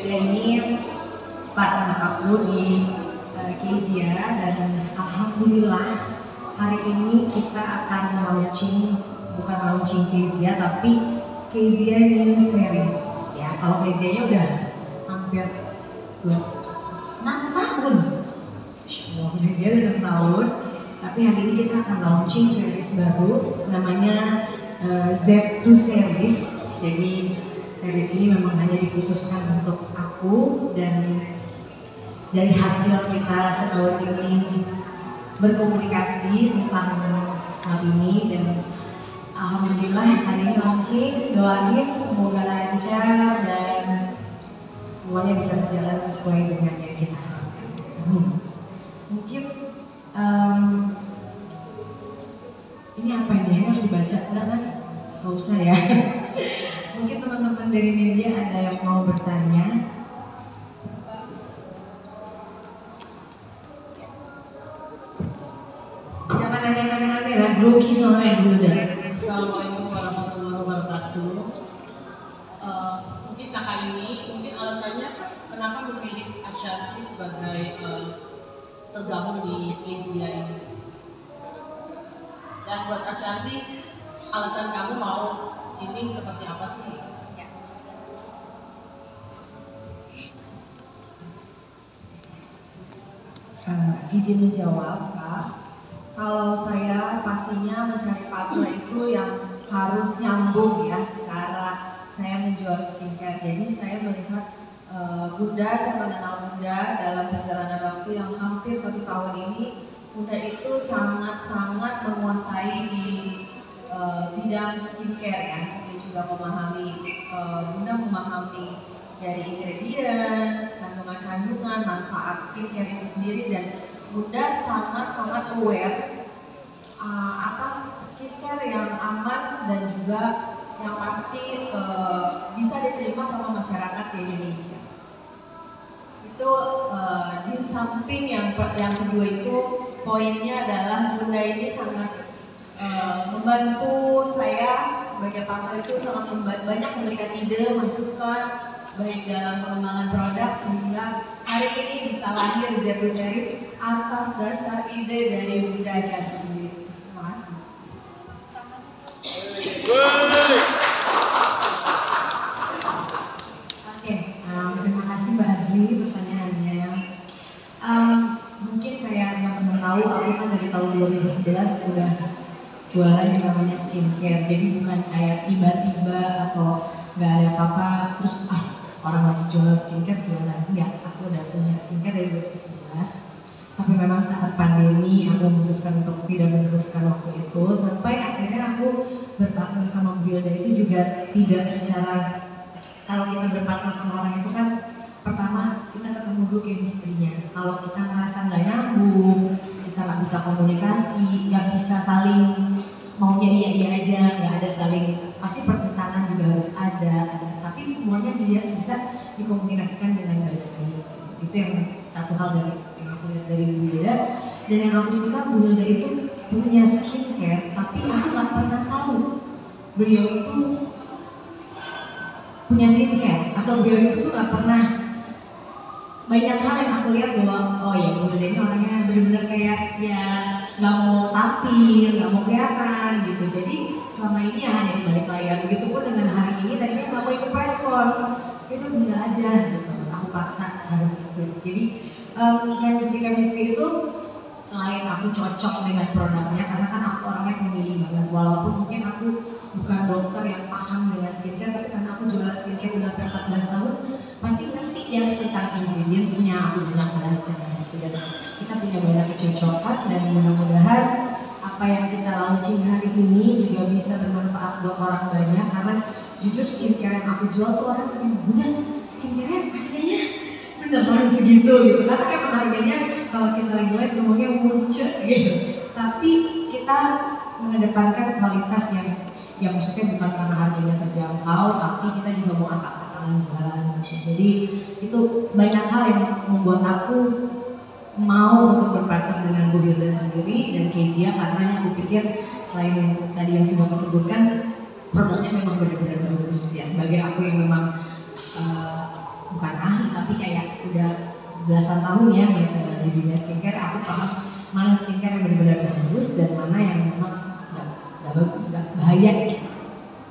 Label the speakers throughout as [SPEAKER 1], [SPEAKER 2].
[SPEAKER 1] Hilda ini partner aku di Kezia, dan alhamdulillah hari ini kita akan bukan launching Kezia tapi Kezia New Series ya. Kalau Kezia-nya udah hampir 6 tahun, Kezia udah 6 tahun, tapi hari ini kita akan launching series baru namanya Z2 Series. Jadi series ini memang hanya dikhususkan untuk aku, dan dari hasil kita setahun ini berkomunikasi tentang hal ini, dan alhamdulillah hari ini launching. Doain semoga lancar dan semuanya bisa berjalan sesuai dengan yang kita harapkan. Mungkin ini apa ini harus dibaca enggak kan? Gak usah ya. Mungkin teman-teman dari media ada yang mau bertanya. Jangan nanya-nanya lah, grogi soalnya dulu.
[SPEAKER 2] Assalamualaikum warahmatullahi wabarakatuh. Mungkin kakak ini, mungkin alasannya kenapa memilih Ashanti sebagai tergabung di Kezia ini. Dan buat Ashanti, alasan kamu mau ini seperti apa sih?
[SPEAKER 3] Izin menjawab, Kak. Kalau saya pastinya mencari partner itu yang harus nyambung ya cara saya menjual skincare. Jadi saya melihat Bunda, saya mengenal Bunda dalam perjalanan waktu yang hampir 1 tahun ini. Bunda itu sangat-sangat menguasai di bidang skincare ya. Dia juga memahami, Bunda memahami dari ingredients, kandungan-kandungan, manfaat skincare itu sendiri, dan Bunda sangat-sangat aware atas skincare yang aman dan juga yang pasti bisa diterima sama masyarakat di Indonesia. Itu di samping yang kedua itu poinnya adalah Bunda ini sangat membantu saya sebagai partner itu sangat banyak memberikan ide, masukan baik dalam pengembangan produk, sehingga hari ini bisa lahir Z2 Series atas dasar ide dari Bunda Ashanti sendiri. Terima kasih.
[SPEAKER 1] Oke, terima kasih Mbak Adri pertanyaannya. Mungkin kayak teman-teman tahu, aku kan dari tahun 2011 sudah jualan yang namanya skincare. Jadi bukan kayak tiba-tiba atau nggak ada apa-apa terus orang lagi jualan skincare jualan. Enggak, aku udah punya skincare dari 2011. Tapi memang saat pandemi aku memutuskan untuk tidak meneruskan waktu itu, sampai akhirnya aku berpartner sama Hilda itu juga tidak secara, kalau kita berpartner sama orang itu kan pertama kita ketemu dulu chemistry-nya. Kalau kita merasa nggak nyambung, kita nggak bisa komunikasi, nggak bisa saling maunya iya aja, nggak ada saling, pasti pertentangan juga harus ada, tapi semuanya dia bisa dikomunikasikan dengan baik. Itu yang satu hal dari yang aku lihat dari Bu Hilda. Dan yang aku suka, Bu Hilda itu punya skincare, tapi aku nggak pernah tahu beliau itu punya skincare, atau beliau itu tuh nggak pernah. Banyak hal yang aku lihat bahwa oh ya Bu Hilda ini orangnya benar-benar kayak ya nggak mau tampil, nggak mau kelihatan gitu. Jadi selama ini ya hanya di balik layar. Begitupun dengan hari ini, tadinya nggak mau ikut preskon, itu bisa aja gitu. Aku paksa harus ikut. Jadi chemistry itu selain aku cocok dengan produknya, karena kan aku orangnya pemilih banget. Walaupun mungkin aku bukan dokter yang paham dengan skincare, tapi karena aku jualan skincare udah 14 tahun, pasti ngerti ya tentang ingredients-nya. Aku banyak belajar gitu, dan kita punya banyak kecocokan, dan mudah-mudahan apa yang kita launching hari ini juga bisa bermanfaat buat orang banyak. Karena jujur skincare yang aku jual tuh orang sering Bunda, skincare harganya beneran segitu gitu. Karena emang harganya kalau kita lagi live ngomongnya muncul gitu. Tapi kita mengedepankan kualitas yang maksudnya bukan karena harganya terjangkau, tapi kita juga mau asal-asalan jualan. Jadi itu banyak hal yang membuat aku mau untuk berpartner dengan Bu Hilda sendiri dan Kezia, karena aku pikir selain tadi yang sudah aku sebutkan, produknya memang benar-benar bagus ya. Sebagai aku yang memang bukan ahli udah belasan tahun ya di dunia skincare, aku paham mana skincare yang benar-benar bagus dan mana yang memang nggak bahaya gitu.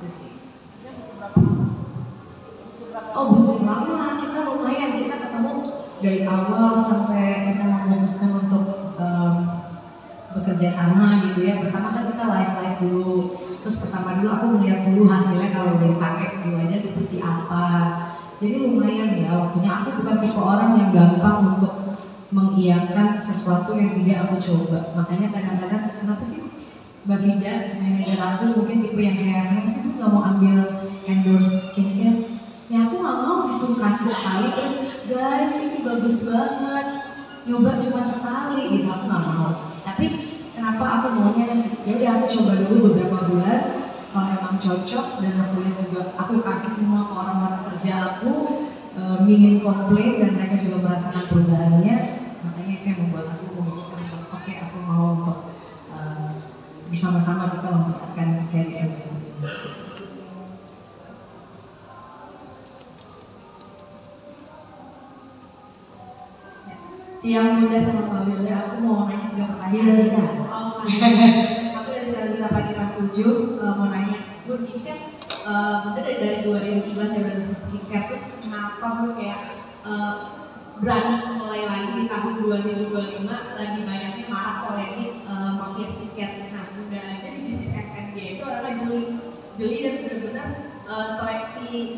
[SPEAKER 1] Itu sih. Oh belum lama, kita lumayan, kita ketemu dari awal sampai kita memutuskan untuk bekerja sama gitu ya. Pertama kan kita live dulu, terus pertama dulu aku melihat dulu hasilnya kalau udah dipakai di wajah seperti apa. Jadi lumayan ya waktunya. Aku bukan tipe orang yang gampang untuk mengiyakan sesuatu yang tidak aku coba. Makanya kadang-kadang kenapa sih Mbak Vida, manajer aku mungkin tipe yang kayak kenapa sih tuh nggak mau ambil endorse skincare? Ya aku nggak mau disuruh kasih sekali terus guys ini bagus banget, nyoba cuma sekali gitu, aku nggak mau. Tapi kenapa aku maunya ya udah aku coba dulu beberapa bulan, kalau emang cocok dan aku lihat juga aku kasih semua ke orang-orang kerja aku, minim komplain dan mereka juga merasakan perubahannya. Makanya itu yang membuat aku memutuskan oke, aku mau untuk bersama-sama kita membesarkan series ini.
[SPEAKER 3] Siang Bunda sama Mbak Wilda, aku mau nanya 3 pertanyaan. Aku dari Salita Pagi kelas 7 mau nanya, Bun, ini kan Bunda dari 2011 ya berbisnis skincare, terus kenapa Bun kayak berani mulai lagi di tahun 2025 lagi banyaknya marak polemik mafia skincare. Nah, Bunda aja di bisnis FNB itu orangnya jeli dan benar-benar seleksi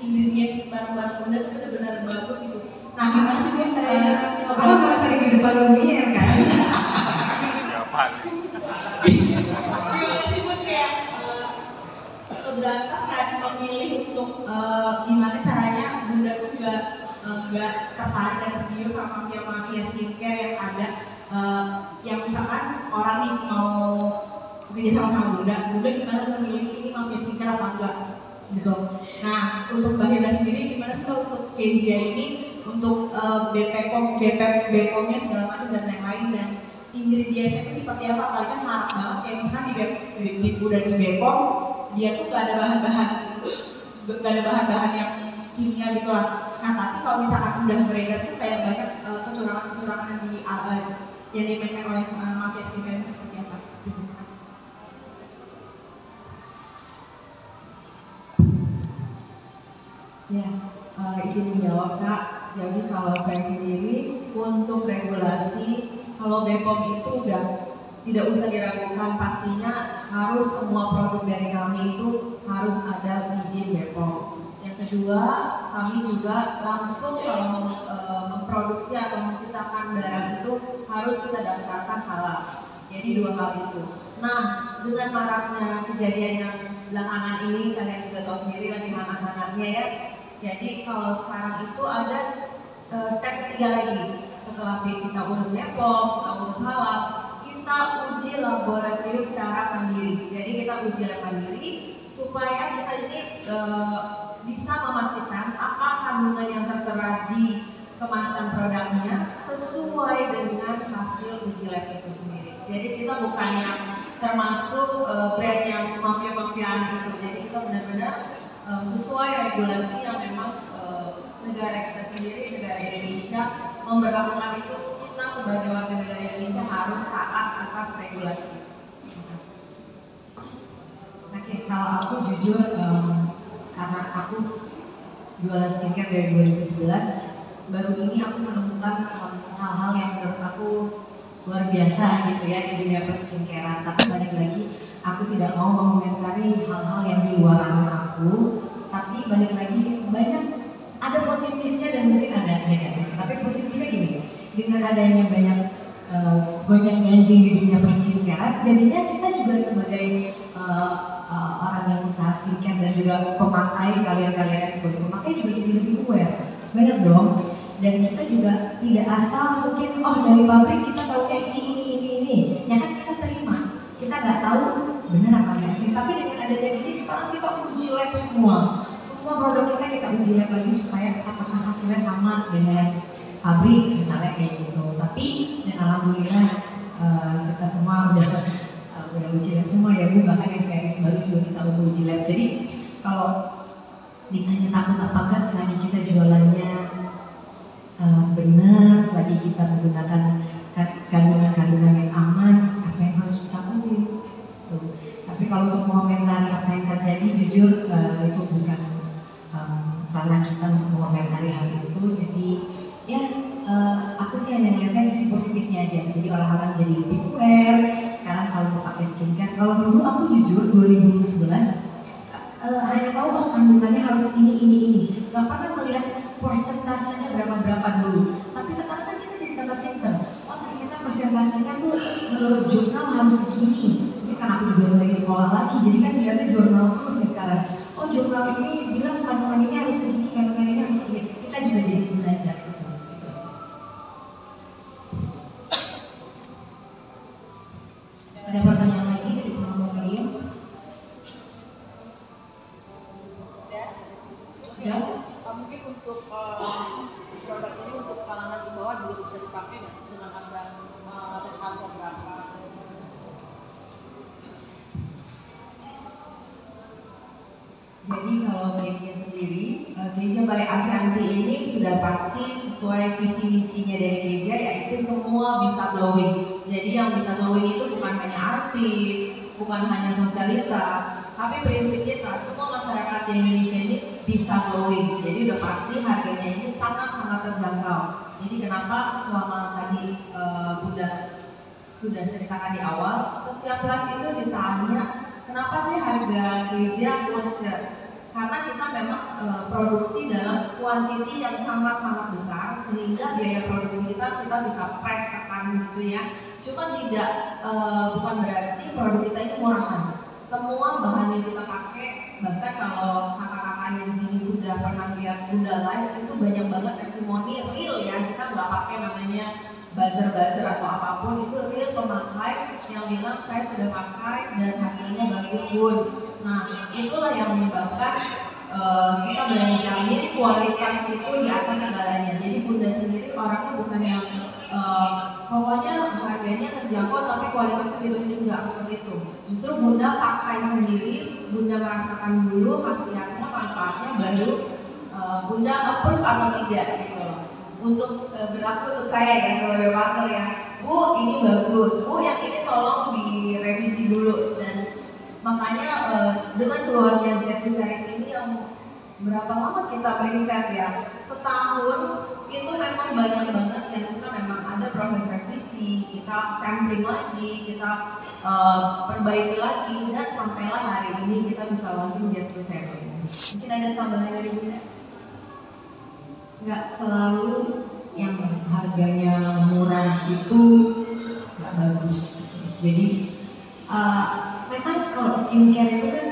[SPEAKER 3] ingredients barang-barang Bunda itu benar-benar bagus gitu. Nah, gimana sih guys
[SPEAKER 1] Ngobrol sama sering di depan lumiere kan?
[SPEAKER 3] Gimana sih Bun kayak seberantas kan memilih untuk gimana caranya Bunda tuh nggak tertarik dan tergiur sama mafia skincare yang ada, yang misalkan orang nih mau kerja sama Bunda gimana memilih ini mafia skincare apa enggak gitu. Nah, untuk Mbak Hilda sendiri gimana sih untuk Kezia ini untuk BPOM-nya segala macam dan lain-lain, dan ingredientsnya itu seperti apa? Apalagi kan marak banget kayak misalnya di BPOM dia tuh gak ada bahan-bahan yang kimia gitu lah. Nah, tapi kalau misalkan udah beredar tuh kayak banyak kecurangan yang dimainkan oleh mafia skincare itu seperti apa? Ya, izin menjawab Kak. Jadi kalau saya sendiri untuk regulasi, kalau BPOM itu udah tidak usah diragukan, pastinya harus semua produk dari kami itu harus ada izin BPOM. Yang kedua, kami juga langsung kalau memproduksi atau menciptakan barang itu harus kita daftarkan halal. Jadi 2 hal itu. Nah, dengan maraknya kejadian yang belakangan ini, kalian juga tahu sendiri lagi hangat-hangatnya ya. Jadi kalau sekarang itu ada step ketiga lagi. Setelah kita urus BPOM, kita urus halal, kita uji laboratorium secara mandiri. Jadi kita uji lab mandiri supaya kita ini bisa memastikan apa kandungan yang tertera di kemasan produknya sesuai dengan hasil uji lab itu sendiri. Jadi kita bukan yang termasuk brand yang mafia-mafiaan itu. Jadi kita benar-benar sesuai regulasi yang memang negara kita sendiri, negara Indonesia memberlakukan itu. Kita sebagai warga negara Indonesia harus taat atas regulasi.
[SPEAKER 1] Oke, kalau aku jujur karena aku jualan skincare dari 2011, baru ini aku menemukan hal-hal yang menurut aku luar biasa gitu ya di dunia perskincarean. Tapi balik lagi, aku tidak mau mengomentari hal-hal yang di luar aku. Tapi balik lagi, banyak ada positifnya dan mungkin ada negatifnya. Tapi positifnya gini, dengan adanya banyak gonjang-ganjing di dunia perskincarean, jadinya kita juga sebagai orang yang usaha skincare dan juga pemakai, kalian sebagai pemakai juga jadi lebih aware, bener dong. Dan kita juga tidak asal mungkin dari pabrik kita tahu kayak ini, ya kan kita terima, kita nggak tahu bener apa enggak sih. Tapi dengan adanya ini sekarang kita uji lab semua produk kita uji lab lagi supaya apakah hasilnya sama dengan pabrik misalnya kayak gitu. Tapi dan alhamdulillah kita semua udah uji lab semua ya Bu, bahkan yang series baru juga kita udah uji lab. Jadi kalau ditanya takut apa enggak selagi kita jualannya ranah kita untuk mengomentari hal itu. Jadi ya aku sih hanya melihatnya sisi positifnya aja. Jadi orang-orang jadi lebih aware sekarang kalau mau pakai skincare. Kalau dulu aku jujur 2011 hanya tahu oh kandungannya harus ini, nggak pernah melihat persentasenya berapa dulu. Tapi sekarang kan kita jadi tambah pinter. Oh ternyata persentasenya tuh menurut jurnal harus segini. Ini kan aku juga lagi sekolah lagi, jadi kan lihatnya jurnal terus nih sekarang. Oh jurnal ini bilang kandungan ini harus segini, kandungan ini harus segini. Kita juga jadi belajar terus. Ada pertanyaan lagi dari penonton kalian? Ya.
[SPEAKER 2] Mungkin untuk produk ini untuk kalangan di bawah juga bisa dipakai nggak dengan harga berapa?
[SPEAKER 3] Jadi kalau Geisha sendiri, Geisha by Ashanti ini sudah pasti sesuai visi misinya dari Geisha, yaitu semua bisa glowing. Jadi yang bisa glowing itu bukan hanya artis, bukan hanya sosialita, tapi prinsip kita semua masyarakat di Indonesia ini bisa glowing. Jadi udah pasti harganya ini sangat terjangkau. Jadi kenapa selama tadi Bunda sudah ceritakan di awal, setiap live itu ditanya kenapa sih harga Geisha murah? Karena kita memang produksi dalam kuantiti yang sangat besar, sehingga biaya produksi kita bisa press tekan gitu ya. Cuma tidak bukan berarti produk kita ini murahan. Semua bahan yang kita pakai, bahkan kalau kakak-kakaknya di sini sudah pernah lihat Bunda live, itu banyak banget testimoni real ya. Kita nggak pakai namanya buzzer atau apapun, itu real pemakai yang bilang saya sudah pakai dan hasilnya bagus Bun. Nah itulah yang menyebabkan kita berani jamin kualitas itu di atas segalanya. Jadi Bunda sendiri orangnya bukan yang pokoknya harganya terjangkau tapi kualitasnya gitu enggak seperti itu. Justru Bunda pakai sendiri, Bunda merasakan dulu khasiatnya, manfaatnya, baru Bunda approve atau tidak gitu loh. Untuk berlaku untuk saya ya sebagai partner ya, Bu ini bagus, Bu yang ini tolong direvisi dulu. Dan makanya dengan keluarnya Z2 series ini yang berapa lama kita riset ya, setahun itu memang banyak banget yang kita memang ada proses revisi, kita sampling lagi, kita perbaiki lagi, dan sampailah hari ini kita bisa launching Z2 series. Mungkin ada tambahan dari Bunda?
[SPEAKER 1] Nggak selalu yang harganya murah itu nggak bagus. Jadi memang kalau skincare itu kan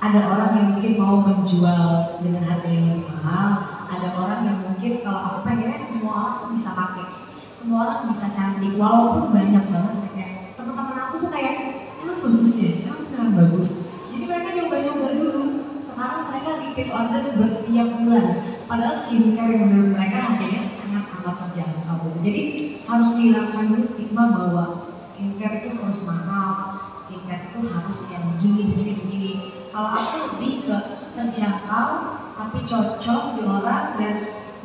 [SPEAKER 1] ada orang yang mungkin mau menjual dengan harga yang lebih mahal, ada orang yang mungkin kalau aku pengennya semua orang tuh bisa pakai, semua orang bisa cantik, walaupun banyak banget kayak teman-teman aku tuh kayak emang bagus ya, sekarang beneran bagus. Jadi mereka nyoba dulu. Sekarang mereka repeat order bertiap bulan, padahal skincare yang menurut mereka harganya sangat amat terjangkau. Jadi harus dihilangkan dulu stigma bahwa skincare itu harus mahal, skincare itu harus yang begini. Kalau aku lebih ke terjangkau tapi cocok di orang dan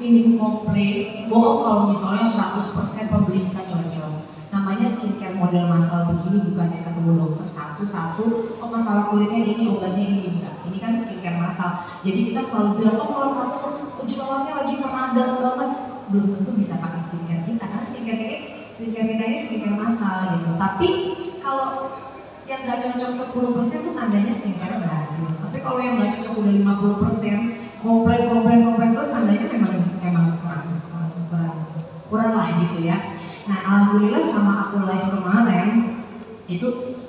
[SPEAKER 1] minim komplain. Bohong kalau misalnya 100% pembeli kita cocok. Namanya skincare model masalah begini, bukannya ketemu dokter satu-satu, oh masalah kulitnya ini, obatnya ini, enggak. Ini kan skincare masal. Jadi kita selalu bilang, oh kalau kamu penjualannya lagi meradang banget, belum tentu bisa pakai skincare kita, karena skincare kita ini skincare masal gitu. Tapi kalau yang nggak cocok 10% tuh tandanya skincare berhasil. Tapi kalau yang nggak cocok udah 50%, komplain terus tandanya memang kurang lah gitu ya. Nah alhamdulillah sama aku live kemarin itu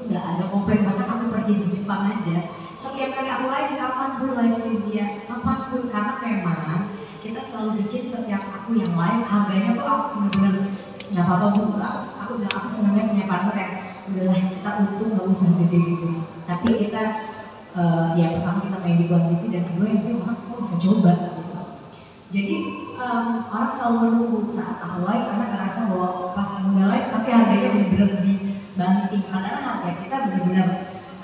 [SPEAKER 1] nggak ada komplain, bahkan aku pergi di Jepang aja. Setiap kali aku live, kapan pun live Geisha, kapan pun, karena memang kita selalu bikin setiap aku yang live harganya tuh aku bener-bener nggak apa-apa Bu, aku senangnya punya partner yang udahlah kita untung nggak usah gede gitu. Tapi kita ya pertama kita main di quantity, dan kedua yang penting orang semua bisa coba gitu. Jadi orang selalu menunggu saat aku live karena ngerasa bahwa pas Bunda live pasti harganya bener-bener dibanting. Padahal harga kita bener-bener,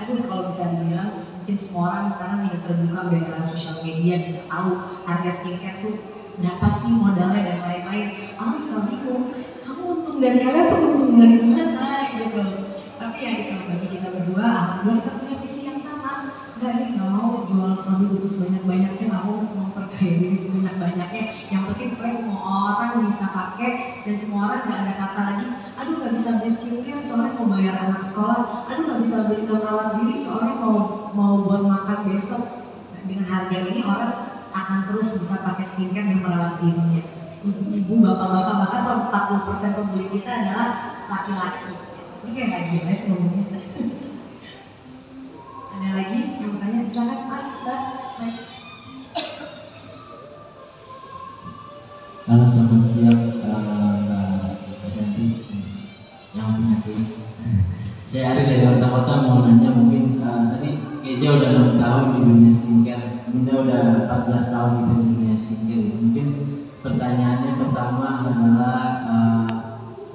[SPEAKER 1] aduh kalau bisa dibilang mungkin semua orang sekarang udah terbuka, udah era sosial media, bisa tahu harga skincare tuh berapa sih modalnya dan lain-lain. Orang suka bingung, kamu untung dari kalian tuh untung dari mana gitu. Tapi ya itu bagi kita berdua, alhamdulillah kita punya visi yang sama. Enggak nih, nggak mau jual produk itu sebanyak-banyaknya, nggak mau memperkaya diri sebanyak-banyaknya. Yang penting pokoknya semua orang bisa pakai dan semua orang nggak ada kata lagi, aduh nggak bisa beli skincare soalnya mau bayar anak sekolah, aduh nggak bisa beli merawat diri soalnya mau buat makan besok. Nah, dengan harga ini orang akan terus bisa pakai skincare dan merawat dirinya. Ibu, bapak-bapak, bahkan 40% pembeli kita adalah laki-laki. Ini kayak nggak jelas ngomongnya. Ada lagi yang bertanya? Silakan Mas, Mbak.
[SPEAKER 4] Halo, selamat siang Mbak Shanti yang punya tim. Saya Ari dari kota-kota mau nanya mungkin tadi Kezia udah 6 tahun di dunia skincare, Bunda udah 14 tahun gitu di dunia skincare. Mungkin pertanyaannya pertama adalah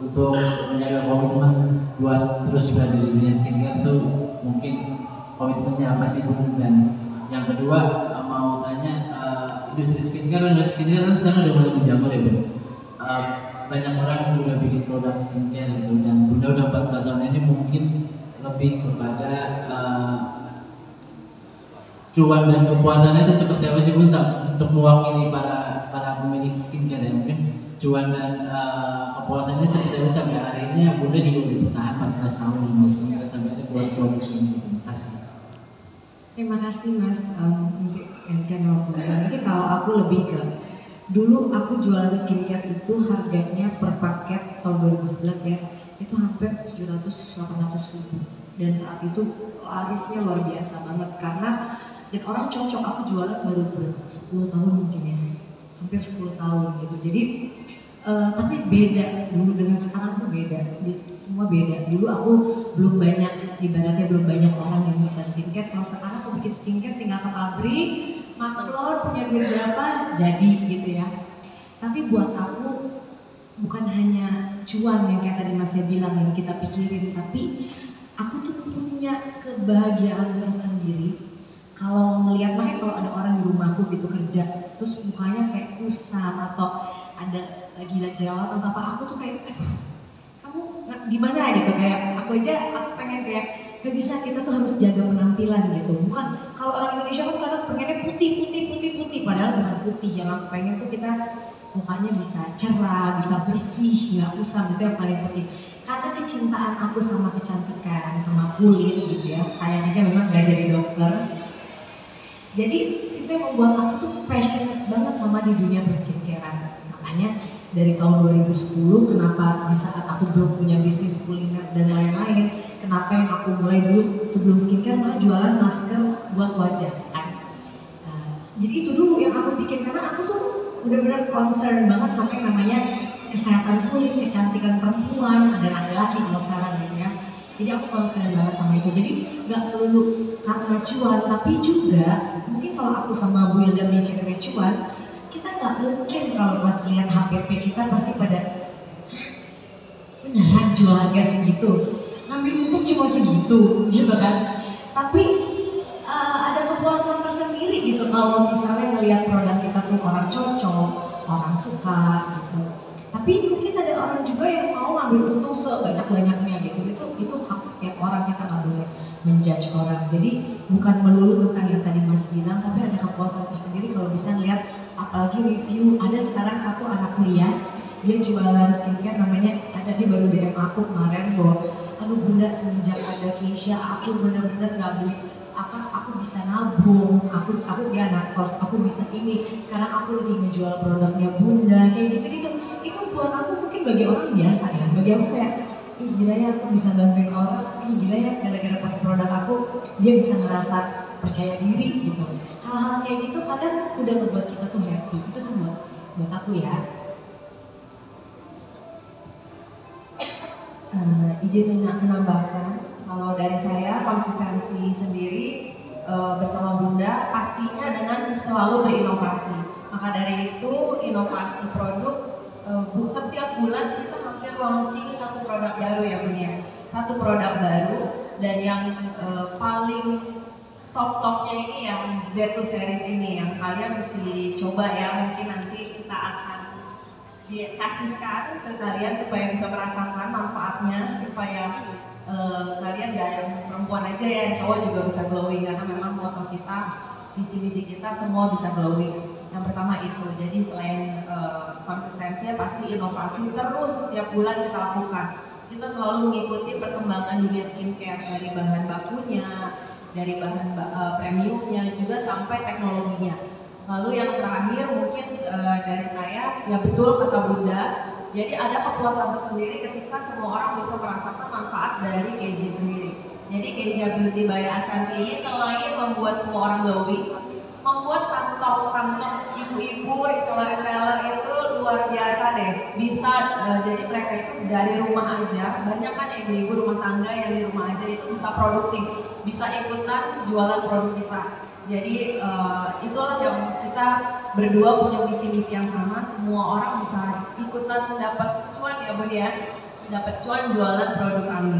[SPEAKER 4] untuk menjaga komitmen buat terus berada di dunia skincare tuh mungkin komitmennya apa sih Bun? Dan yang kedua mau tanya industri skincare kan sekarang udah mulai menjamur ya Bun. Banyak orang yang udah bikin produk skincare gitu dan Bunda udah 14 tahun ini mungkin lebih kepada cuan dan kepuasannya itu seperti apa sih Bun untuk mewakili para pemilik skincare ya, mungkin cuan dan kepuasannya seperti apa sampai hari ini yang Bunda juga udah bertahan 14 tahun di skincare sampai ada keluar produk ini. Terima kasih.
[SPEAKER 1] Terima kasih Mas, mungkin mungkin kalau aku lebih ke dulu aku jualan skincare itu harganya per paket tahun 2011 ya itu hampir 700-800 ribu dan saat itu larisnya luar biasa banget karena dan orang cocok. Aku jualan baru 10 tahun mungkin ya, hampir 10 tahun gitu. Jadi tapi beda dulu dengan sekarang tuh beda, semua beda. Dulu aku belum banyak, ibaratnya belum banyak orang yang bisa skincare. Kalau sekarang aku bikin skincare tinggal ke pabrik, maklon, punya duit berapa, jadi gitu ya. Tapi buat aku bukan hanya cuan yang kayak tadi Masnya bilang yang kita pikirin, tapi aku tuh punya kebahagiaan tersendiri. Kalau melihat, makanya kalau ada orang di rumahku gitu kerja, terus mukanya kayak kusam atau ada lagi jerawat atau apa, aku tuh kayak, aduh, kamu gimana gitu, kayak aku pengen kayak, gak bisa, kita tuh harus jaga penampilan gitu. Bukan, kalau orang Indonesia kan kadang pengennya putih, padahal bukan putih. Yang aku pengen tuh kita mukanya bisa cerah, bisa bersih, nggak kusam, itu yang paling penting. Karena kecintaan aku sama kecantikan, sama kulit gitu ya, sayangnya memang gak jadi dokter. Jadi itu yang membuat aku tuh passionate banget sama di dunia perskincarean. Makanya dari tahun 2010 kenapa di saat aku belum punya bisnis kuliner dan lain-lain, kenapa yang aku mulai dulu sebelum skincare malah jualan masker buat wajah kan. Jadi itu dulu yang aku bikin karena aku tuh benar-benar concern banget sampai namanya kesehatan kulit, kecantikan perempuan, ada laki-laki kalau sekarang gitu ya. Jadi aku concern banget sama itu. Jadi nggak perlu karena cuan, tapi juga mungkin kalau aku sama Bu Hilda mikirnya cuan, kita nggak mungkin kalau pas lihat HPP kita pasti pada beneran jual harga segitu, ngambil untung cuma segitu, gitu kan? Tapi ada kepuasan tersendiri gitu kalau misalnya ngelihat produk kita tuh orang cocok, orang suka gitu. Tapi mungkin ada orang juga yang mau ngambil untung sebanyak-banyaknya gitu. Itu hak setiap orang, kita nggak boleh menjudge orang. Jadi bukan melulu tentang yang tadi Mas bilang, tapi ada kepuasan tersendiri kalau bisa lihat, apalagi review. Ada sekarang satu anak kuliah, dia jualan skincare namanya, ada dia baru DM aku kemarin bahwa, aduh Bunda semenjak ada Keisha aku bener-bener nggak beli aku bisa nabung, aku dia anak kos, aku bisa ini, sekarang aku lagi ngejual produknya Bunda, kayak gitu-gitu. Itu buat aku mungkin bagi orang biasa ya, bagi aku kayak, ih gila ya aku bisa bantuin orang, ih gila ya gara-gara pakai produk aku, dia bisa ngerasa percaya diri gitu. Hal-hal kayak gitu kadang udah membuat kita tuh happy, itu semua buat aku ya.
[SPEAKER 3] Izin menambahkan, kalau dari saya konsistensi sendiri bersama Bunda pastinya dengan selalu berinovasi. Maka dari itu inovasi produk setiap bulan kita hampir launching satu produk baru ya Bun ya, satu produk baru. Dan yang paling top-topnya ini yang Z2 series ini yang kalian mesti coba ya, mungkin nanti kita akan kasihkan ke kalian supaya bisa merasakan manfaatnya, supaya kalian gak yang perempuan aja ya, yang cowok juga bisa glowing, karena memang moto kita, visi-visi kita semua bisa glowing. Yang pertama itu, jadi selain konsistensi, pasti inovasi terus setiap bulan kita lakukan. Kita selalu mengikuti perkembangan dunia skincare, dari bahan bakunya, dari bahan premiumnya, juga sampai teknologinya. Lalu yang terakhir mungkin dari saya, ya betul kata Bunda, jadi ada kepuasan tersendiri ketika semua orang bisa merasakan manfaat dari Kezia sendiri. Jadi Kezia Beauty by Ashanti ini selain membuat semua orang glowing, membuat kantong-kantong ibu-ibu, reseller-reseller itu luar biasa deh. Bisa jadi mereka itu dari rumah aja, banyak kan ibu-ibu rumah tangga yang di rumah aja itu bisa produktif, bisa ikutan jualan produk kita. Jadi itulah yang kita berdua punya visi-misi yang sama, semua orang bisa ikutan dapat cuan ya Bun ya, dapat cuan jualan produk kami.